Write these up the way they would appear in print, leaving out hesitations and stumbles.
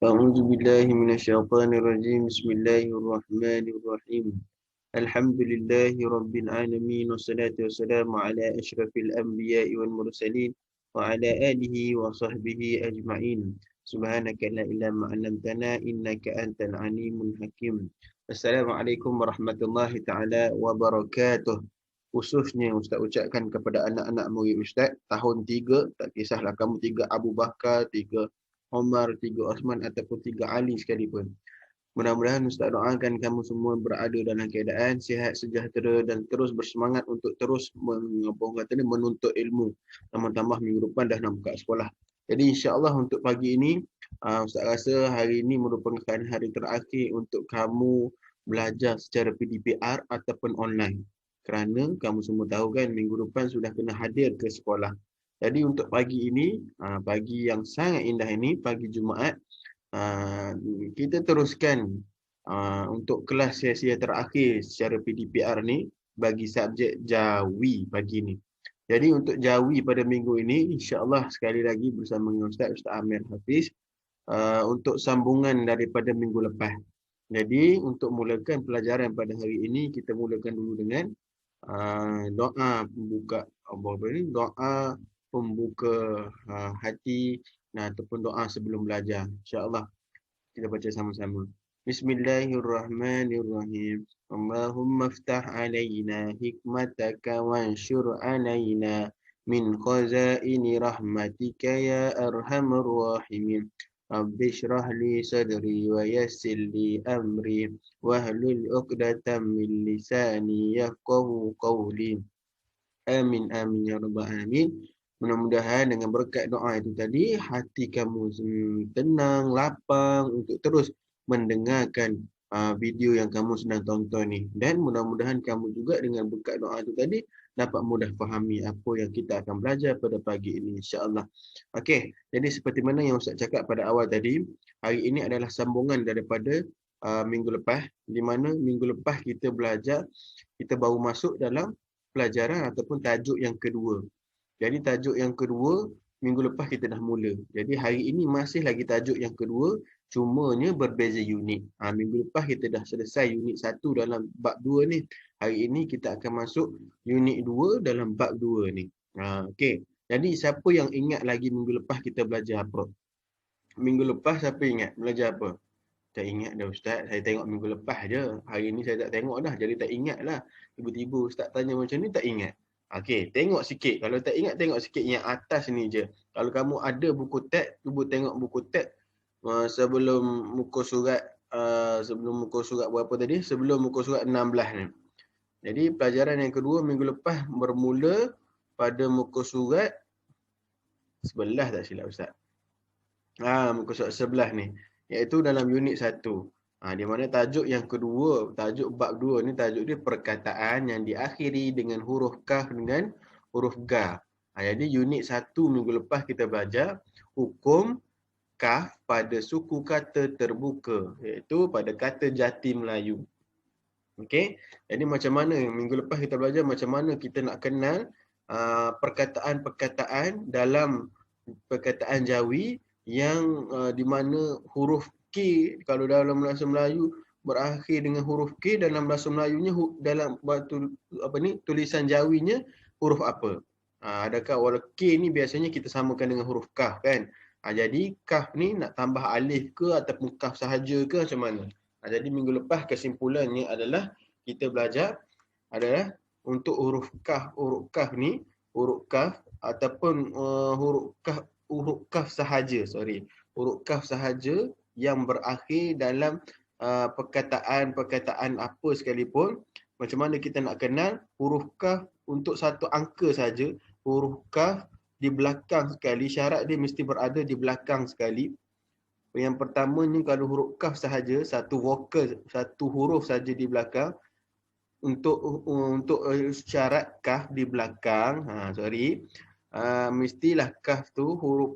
أعوذ بالله من الشيطان الرجيم بسم الله الرحمن الرحيم الحمد لله رب العالمين والصلاة والسلام على أشرف الأنبياء والمرسلين وعلى آله وصحبه أجمعين سبحانك لا علم علمتنا إنك أنت العليم الحكيم. Assalamualaikum warahmatullahi taala wabarakatuh. Khususnya Ustaz ucapkan kepada anak-anak murid Ustaz tahun 3, tak kisahlah kamu 3 Abu Bakar, 3 Omar, 3 Osman ataupun 3 Ali sekalipun. Mudah-mudahan Ustaz doakan kamu semua berada dalam keadaan sihat, sejahtera dan terus bersemangat untuk terus menuntut ilmu. Tambah-tambah minggu depan dah nak buka sekolah. Jadi insya-Allah untuk pagi ini, Ustaz rasa hari ini merupakan hari terakhir untuk kamu belajar secara PDPR ataupun online. Kerana kamu semua tahu kan minggu depan sudah kena hadir ke sekolah. Jadi untuk pagi ini, pagi yang sangat indah ini, pagi Jumaat, kita teruskan untuk kelas sesi terakhir secara PDPR ni bagi subjek Jawi pagi ni. Jadi untuk Jawi pada minggu ini, insya-Allah sekali lagi bersama dengan Ustaz Amir Hafiz untuk sambungan daripada minggu lepas. Jadi untuk mulakan pelajaran pada hari ini, kita mulakan dulu dengan doa pembuka doa pembuka hati ataupun doa sebelum belajar. Insya-Allah kita baca sama-sama. Bismillahirrahmanirrahim. Allahumma ftah alaina hikmataka wanshur alaina min khazaini rahmatika ya arhamar rahimin. Rabbi shrah li sadri wa yassir li amri wahlul 'uqdatam min lisani yafqahu qawli. Amin amin ya rabbal alamin. Mudah-mudahan dengan berkat doa itu tadi, hati kamu tenang, lapang untuk terus mendengarkan video yang kamu sedang tonton ni. Dan mudah-mudahan kamu juga dengan berkat doa itu tadi dapat mudah fahami apa yang kita akan belajar pada pagi ini insya-Allah. Okey, jadi seperti mana yang Ustaz cakap pada awal tadi, hari ini adalah sambungan daripada minggu lepas, di mana minggu lepas kita belajar, kita baru masuk dalam pelajaran ataupun tajuk yang kedua. Jadi tajuk yang kedua minggu lepas kita dah mula. Jadi hari ini masih lagi tajuk yang kedua, cumanya berbeza unit. Minggu lepas kita dah selesai unit 1 dalam bab 2 ni. Hari ini kita akan masuk unit 2 dalam bab 2 ni. Okey. Jadi siapa yang ingat lagi minggu lepas kita belajar apa? Minggu lepas siapa ingat belajar apa? Tak ingat dah Ustaz, saya tengok minggu lepas je. Hari ni saya tak tengok dah, jadi tak ingat lah. Tiba-tiba Ustaz tanya macam ni, tak ingat. Okey, tengok sikit. Kalau tak ingat, tengok sikit yang atas ni je. Kalau kamu ada buku teks, cuba tengok buku teks sebelum muka surat berapa tadi? Sebelum muka surat 16 ni. Jadi pelajaran yang kedua minggu lepas bermula pada muka surat 11 tak silap Ustaz. Muka surat 11 ni. Iaitu dalam unit 1. Di mana tajuk yang kedua, tajuk bab 2 ni, tajuk dia perkataan yang diakhiri dengan huruf kaf dengan huruf ga. Jadi unit 1 minggu lepas kita belajar hukum kaf pada suku kata terbuka, iaitu pada kata jati Melayu. Okey. Jadi macam mana minggu lepas kita belajar macam mana kita nak kenal perkataan-perkataan dalam perkataan Jawi yang di mana huruf K kalau dalam bahasa Melayu berakhir dengan huruf K, dalam bahasa Melayunya dalam tulisan Jawinya huruf apa? Adakah warna K ni biasanya kita samakan dengan huruf kaf kan? Jadi kaf ni nak tambah alif ke ataupun kaf sahaja ke macam mana? Jadi minggu lepas kesimpulannya adalah kita belajar adalah untuk huruf kaf ni, huruf kaf ataupun huruf kaf sahaja, huruf kaf sahaja yang berakhir dalam perkataan apa sekalipun. Macam mana kita nak kenal huruf kaf untuk satu angka saja, huruf kaf di belakang sekali, syarat dia mesti berada di belakang sekali. Yang pertamanya kalau huruf kaf sahaja, satu vokal, satu huruf saja di belakang, untuk syarat kaf di belakang, mestilah kaf tu, huruf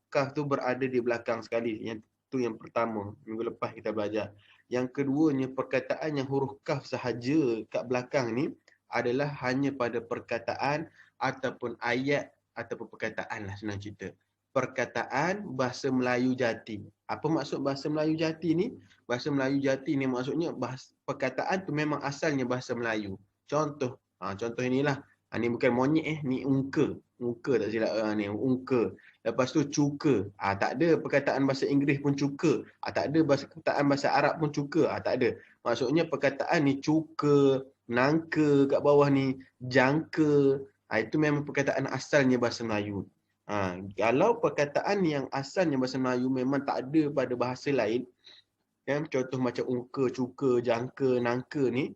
kaf tu berada di belakang sekali. Yang tu yang pertama, minggu lepas kita belajar. Yang keduanya, perkataan yang huruf kaf sahaja kat belakang ni adalah hanya pada perkataan ataupun ayat ataupun perkataan lah, senang cerita. perkataan bahasa Melayu jati. Apa maksud bahasa Melayu jati ni? Bahasa Melayu jati ni maksudnya perkataan tu memang asalnya bahasa Melayu. Contoh, contoh inilah. Ni bukan monyet ni ungka. Ungka tak silap ni, ungka. Lepas tu cuka. Tak ada perkataan bahasa Inggeris pun cuka. Tak ada perkataan bahasa Arab pun cuka. Tak ada. Maksudnya perkataan ni cuka, nangka kat bawah ni, jangka. Itu memang perkataan asalnya bahasa Melayu. Kalau perkataan yang asalnya bahasa Melayu memang tak ada pada bahasa lain, contoh macam ungka, cuka, jangka, nangka ni,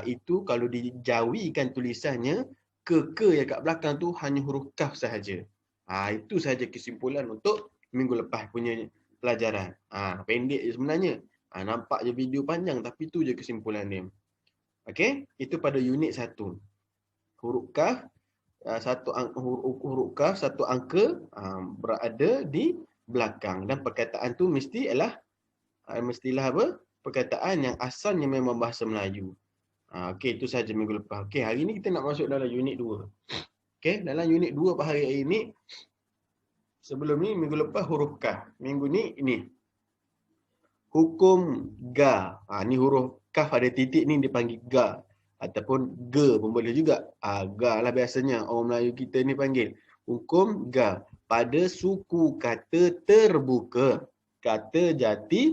itu kalau dijawikan tulisannya, ke yang kat belakang tu hanya huruf kaf sahaja. Itu sahaja kesimpulan untuk minggu lepas punya pelajaran. Pendek je sebenarnya. Nampak je video panjang tapi tu je kesimpulan dia. Okey, itu pada unit 1. Huruf kaf, huruf kaf, satu angka berada di belakang, dan perkataan tu mestilah apa? Perkataan yang asalnya memang bahasa Melayu. Okey, itu saja minggu lepas. Okey, hari ni kita nak masuk dalam unit 2. Okey, dalam unit 2 pada hari ini, sebelum ni minggu lepas huruf kaf. Minggu ni ini. Hukum ga. Ni huruf kaf ada titik ni dipanggil ga. Ataupun ge pun boleh juga. Ga lah biasanya orang Melayu kita ni panggil. Hukum ga. Pada suku kata terbuka. Kata jati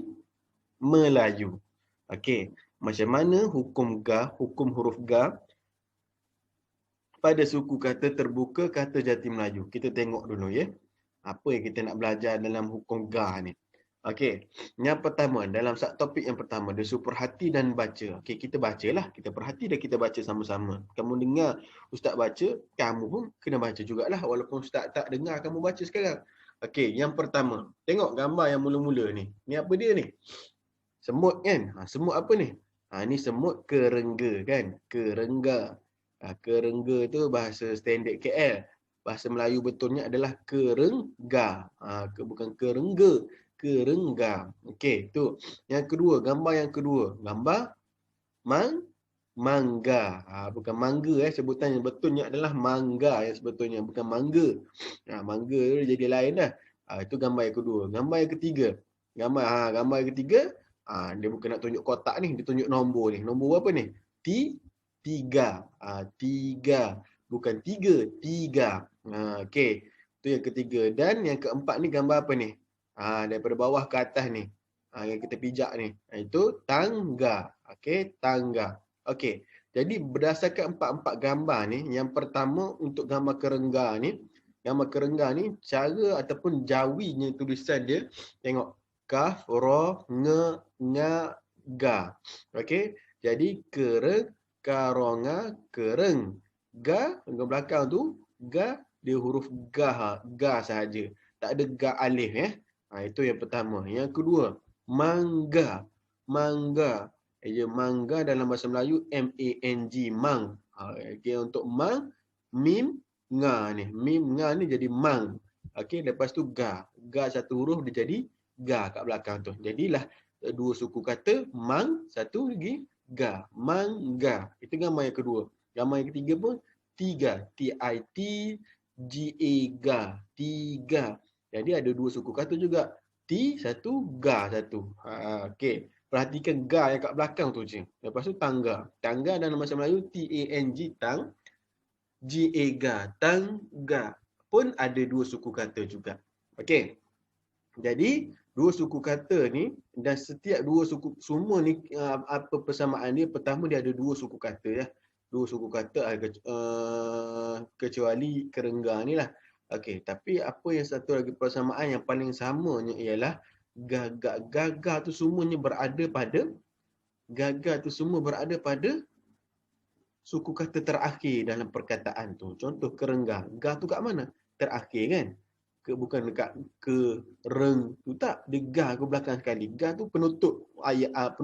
Melayu. Okey. Macam mana hukum ga, hukum huruf ga pada suku kata terbuka kata jati Melayu. Kita tengok dulu ya. Apa yang kita nak belajar dalam hukum ga ni. Okey. Yang pertama, dalam topik yang pertama, dia suruh perhati dan baca. Okey, kita bacalah. Kita perhati dan kita baca sama-sama. Kamu dengar ustaz baca, kamu pun kena baca jugalah. Walaupun ustaz tak dengar kamu baca sekarang. Okey, yang pertama. Tengok gambar yang mula-mula ni. Ni apa dia ni? Semut kan? Semut apa ni? Ni semut kerengga kan? Kerengga. Kerengga tu bahasa standard KL. Bahasa Melayu betulnya adalah kerengga. Bukan kerengga. Kerengga. Okey, tu. Yang kedua, gambar yang kedua. Gambar mangga. Bukan mangga sebutan yang betulnya adalah mangga yang sebetulnya, bukan mangga. Mangga jadi lain dah. Itu gambar yang kedua. Gambar yang ketiga. Gambar yang ketiga, dia bukan nak tunjuk kotak ni, dia tunjuk nombor ni. Nombor apa ni? Tiga. Tiga. Bukan tiga, tiga. Okey. Itu yang ketiga. Dan yang keempat ni gambar apa ni? Daripada bawah ke atas ni. Yang kita pijak ni. Itu tangga. Okey, tangga. Okey. Jadi berdasarkan empat-empat gambar ni, yang pertama untuk gambar kerengga ni, cara ataupun jawinya tulisan dia, tengok kaf, ra, nga, ga. Okey. Jadi karonga, kereng. Ga, ke belakang tu, ga, dia huruf ga sahaja. Tak ada ga alif Itu yang pertama. Yang kedua, mangga. Mangga. Mangga dalam bahasa Melayu M-A-N-G, mang. Okay, untuk mang, mim, nga ni. Mim, nga ni jadi mang. Okey, lepas tu ga. Ga satu huruf dia jadi ga kat belakang tu. Jadilah dua suku kata, mang, satu lagi ga. Mangga. Itu gambar yang kedua. Gambar yang ketiga pun tiga. T-I-T-G-A, tiga. Jadi ada dua suku kata juga. T satu, ga satu. Okey. Perhatikan ga yang kat belakang tu je. Lepas tu tangga. Tangga dalam bahasa Melayu T-A-N-G, tang. G-A-Ga. Tangga. Pun ada dua suku kata juga. Okey. Jadi, dua suku kata ni, dan setiap dua suku, semua ni, apa persamaan dia? Pertama, dia ada dua suku kata. Dua suku kata, kecuali kerengga ni lah. Okey, tapi apa yang satu lagi persamaan yang paling samanya ialah gagak tu semuanya berada pada suku kata terakhir dalam perkataan tu. Contoh kerengga, ga tu kat mana? Terakhir kan? Bukan dekat kereng tu, tak. Dia ga ke belakang sekali. Ga tu penutup ayat,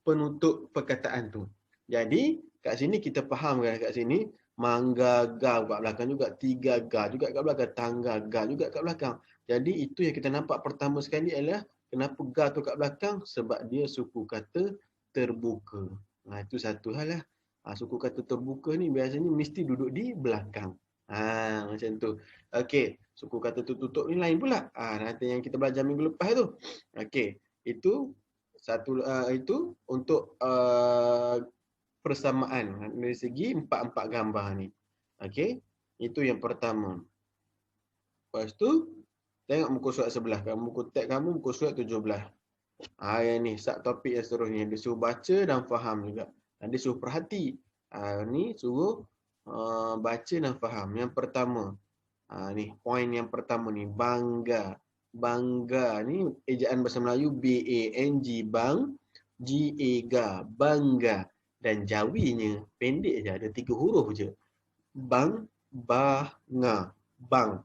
penutup perkataan tu. Jadi kat sini kita faham kan, kat sini mangga ga kat belakang juga, tiga ga juga kat belakang, tangga ga juga kat belakang. Jadi itu yang kita nampak pertama sekali adalah kenapa ga tu kat belakang, sebab dia suku kata terbuka. Itu satu hal lah. Suku kata terbuka ni biasanya mesti duduk di belakang. Macam tu. Okey, suku kata tertutup ni lain pula. Nanti yang kita belajar minggu lepas tu. Okey, itu itu untuk persamaan dari segi empat-empat gambar ni. Okey, itu yang pertama. Lepas tu, tengok muka surat sebelah kamu, muka teks kamu, muka surat 17. Yang ni, subtopik yang seterusnya. Dia suruh baca dan faham juga. Dia suruh perhati. Ni suruh baca dan faham. Yang pertama, ni poin yang pertama ni, bangga. Bangga ni ejaan bahasa Melayu B-A-N-G, bang, G-A-G-A, bangga. Dan jawinya pendek je, ada 3 huruf je. Bang, bah, nga. Bang.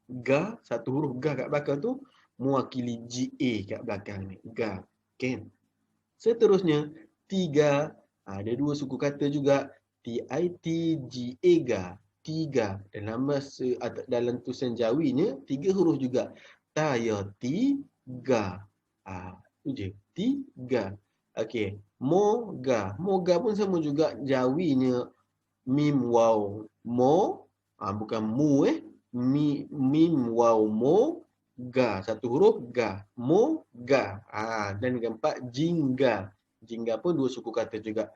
Ga, satu huruf ga kat belakang tu mewakili G-A kat belakang ni. Ga. Okay. Seterusnya, tiga. Ada 2 suku kata juga. T-I-T-G-A, ga. Tiga. Dalam tulisan Jawinya, 3 huruf juga. Ta-ya, tiga. Itu je. Tiga. Okey. Moga. Moga pun sama juga. Jawinya mim waw mo. Bukan mu mim waw mo ga, satu huruf ga, mo ga. Dan yang keempat jingga. Jingga pun 2 suku kata juga.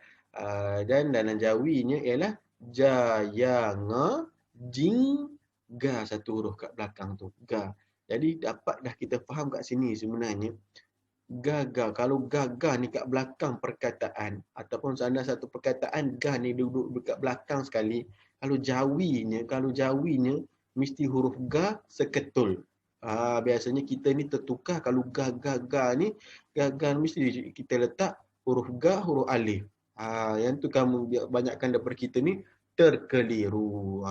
Dan dalam Jawinya ialah jayanga jingga, satu huruf kat belakang tu, ga. Jadi dapat dah kita faham kat sini sebenarnya gaga. Kalau gaga ni kat belakang perkataan ataupun ada satu perkataan ga ni duduk dekat belakang sekali, kalau jawinya mesti huruf ga seketul. Biasanya kita ni tertukar kalau ga ni mesti kita letak huruf ga, huruf alif. Yang tu kamu banyakkan daripada kita ni terkeliru.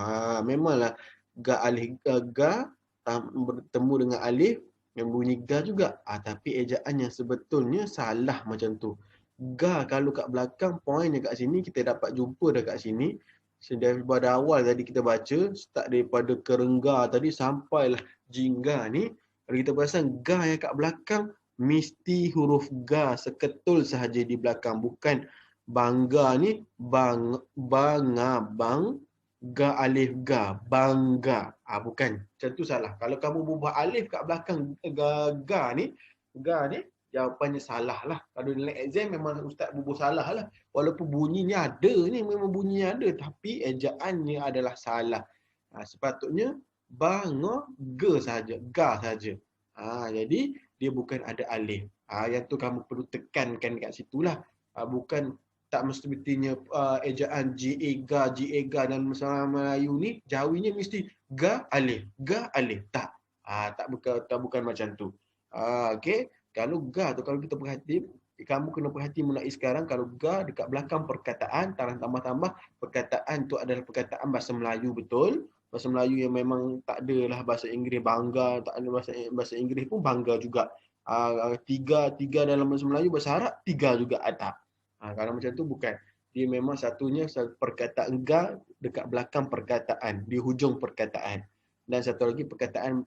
Memanglah ga alif ga bertemu dengan alif yang bunyi ga juga. Tapi ejaan yang sebetulnya salah macam tu. Ga kalau kat belakang, poinnya kat sini, kita dapat jumpa dah kat sini. Daripada awal tadi kita baca, start daripada kerengga tadi sampailah jingga ni. Kalau kita perasan ga yang kat belakang, mesti huruf ga seketul sahaja di belakang. Bukan bangga ni, banga, bang, ga alif ga, bangga. Bukan. Macam tu salah. Kalau kamu berubah alif kat belakang ga ni, jawapannya salah lah. Kalau dalam exam memang ustaz bubuh salah lah. Walaupun bunyinya ada ni, memang bunyinya ada. Tapi ejaannya adalah salah. Sepatutnya banga, ga saja. Ga saja. Jadi dia bukan ada alif. Yang tu kamu perlu tekankan kat situlah. Bukan tak mestinya ejaan ga dan masalah Melayu ni Jawinya mesti ga alif tak. Tak bukan macam tu. Okey, kalau ga tu, kalau kita perhati, kamu kena perhati mulai sekarang, kalau ga dekat belakang perkataan, tambah perkataan tu adalah perkataan bahasa Melayu betul. Bahasa Melayu yang memang tak adalah bahasa Inggeris bangga, tak ada bahasa Inggeris pun bangga juga. Tiga dalam bahasa Melayu, bahasa Arab tiga juga ada. Kalau macam tu bukan. Dia memang satunya perkataan ga dekat belakang perkataan, di hujung perkataan. Dan satu lagi perkataan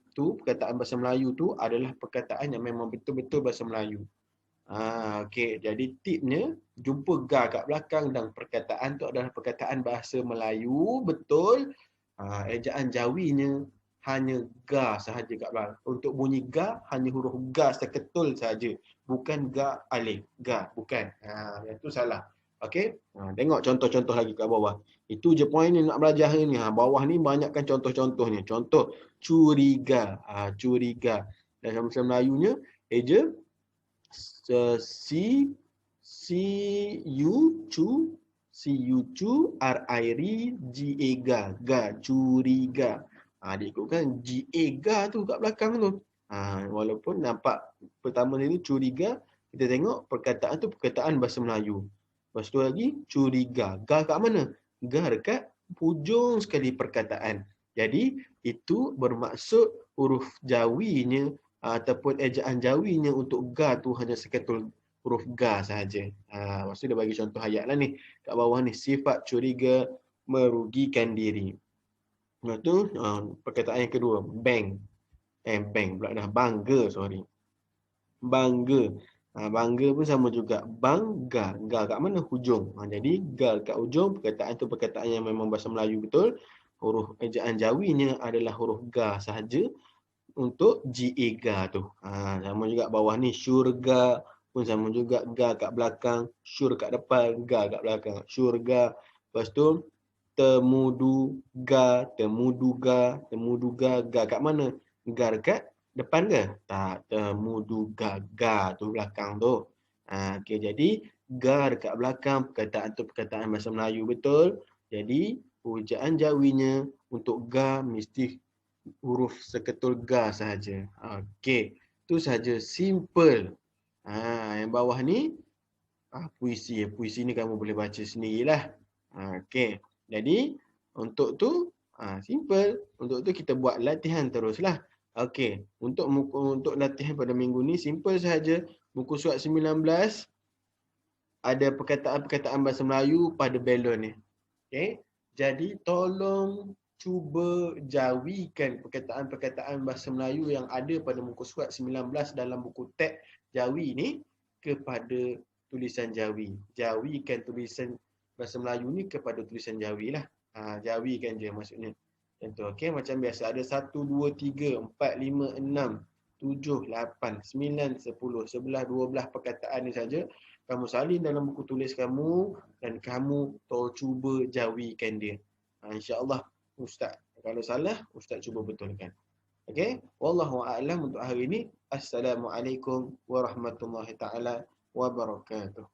bahasa Melayu tu adalah perkataan yang memang betul-betul bahasa Melayu. Okey, jadi tipnya jumpa ga kat belakang dan perkataan tu adalah perkataan bahasa Melayu betul. Ejaan Jawinya hanya ga sahaja kat belakang. Untuk bunyi ga hanya huruf ga seketul saja, bukan ga alif, ga bukan. Itu salah. Okey. Tengok contoh-contoh lagi kat bawah. Itu je poin ni nak belajar hari ni. Bawah ni banyakkan contoh-contohnya. Contoh curiga. Curiga. Dalam bahasa Melayunya eja ga, curiga. Dia ikutkan ga tu kat belakang tu. Walaupun nampak pertama ni curiga, kita tengok perkataan tu perkataan bahasa Melayu. Lepas tu lagi curiga. Ga kat mana? Ga dekat hujung sekali perkataan. Jadi itu bermaksud huruf Jawinya ataupun ejaan Jawinya untuk ga tu hanya seketul huruf ga sahaja. Lepas tu dia bagi contoh ayat lah ni. Kat bawah ni, sifat curiga merugikan diri. Lepas tu perkataan yang kedua, bank pula dah, bangga, bangga. Bangga pun sama juga, bangga. Ga kat mana? Hujung. Jadi ga kat hujung perkataan tu perkataan yang memang bahasa Melayu betul. huruf ejaan jawinya adalah huruf ga sahaja untuk GA ga tu. Sama juga bawah ni syurga pun sama juga, ga kat belakang, syur kat depan, ga kat belakang. Syurga. Lepas tu temuduga, temuduga, ga kat mana? Ga dekat depan ke? Tak, temuduga, ga tu belakang tu. Okey, jadi ga dekat belakang perkataan tu perkataan bahasa Melayu betul. Jadi hujaan jawinya untuk ga mesti huruf seketul ga sahaja. Okey, tu sahaja, simple. Yang bawah ni puisi. Puisi ni kamu boleh baca sendirilah. Okey. Jadi untuk tu simple. Untuk tu kita buat latihan teruslah. Okey, untuk latihan pada minggu ni simple sahaja. Muka surat 19 ada perkataan-perkataan bahasa Melayu pada balon ni. Okey. Jadi tolong cuba jawikan perkataan-perkataan bahasa Melayu yang ada pada muka surat 19 dalam buku teks Jawi ni kepada tulisan Jawi. Jawikan tulisan bahasa Melayu ni kepada tulisan Jawi lah. Jawikan je maksudnya. Contoh, okey, macam biasa ada 1, 2, 3, 4, 5, 6, 7, 8, 9, 10, 11, 12 perkataan ni saja kamu salin dalam buku tulis kamu dan kamu cuba jawikan dia. InsyaAllah Ustaz. Kalau salah, Ustaz cuba betulkan. Okey? Wallahu a'lam untuk hari ini. Assalamualaikum warahmatullahi taala wabarakatuh.